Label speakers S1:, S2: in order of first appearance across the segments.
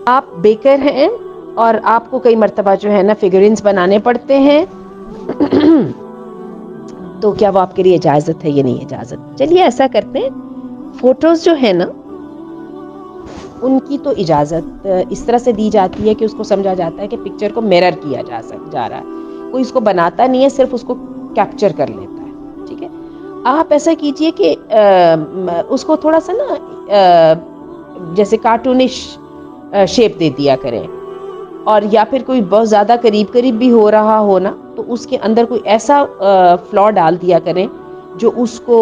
S1: आप बेकर हैं और आपको कई मर्तबा जो है ना फिगरिन्स बनाने पड़ते हैं तो क्या वो आपके लिए इजाज़त है या नहीं इजाज़त। चलिए ऐसा करते हैं, फ़ोटोज़ जो है ना उनकी तो इजाज़त इस तरह से दी जाती है कि उसको समझा जाता है कि पिक्चर को मिरर किया जा रहा है, कोई इसको बनाता नहीं है, सिर्फ उसको कैप्चर कर लेता है। ठीक है, आप ऐसा कीजिए कि उसको थोड़ा सा ना जैसे कार्टूनिश शेप दे दिया करें, और या फिर कोई बहुत ज़्यादा करीब करीब भी हो रहा हो ना तो उसके अंदर कोई ऐसा फ्लॉ डाल दिया करें जो उसको,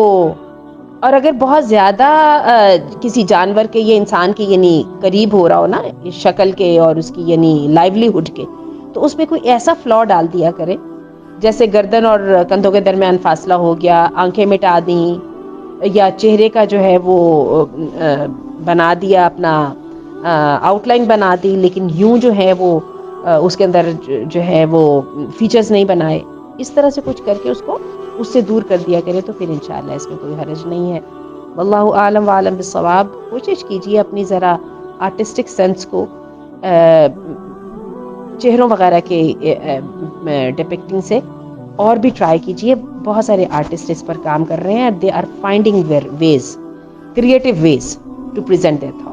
S1: और अगर बहुत ज़्यादा किसी जानवर के या इंसान के यानी करीब हो रहा हो ना शक्ल के और उसकी यानी लाइवलीहुड के, तो उसमें कोई ऐसा फ्लॉ डाल दिया करें जैसे गर्दन और कंधों के दरमियान फासला हो गया, आंखें मिटा दी, या चेहरे का जो है वो बना दिया अपना आउटलाइन बना दी, लेकिन यूं जो है वो उसके अंदर जो है वो फीचर्स नहीं बनाए। इस तरह से कुछ करके उसको उससे दूर कर दिया करें तो फिर इंशाल्लाह इसमें कोई हर्ज नहीं है। वल्लाहु आलम व आलम बिस्सवाब। कोशिश कीजिए अपनी ज़रा आर्टिस्टिक सेंस को चेहरों वगैरह के डिपिक्टिंग से और भी ट्राई कीजिए। बहुत सारे आर्टिस्ट इस पर काम कर रहे हैं, they are finding ways, creative ways to present their thoughts.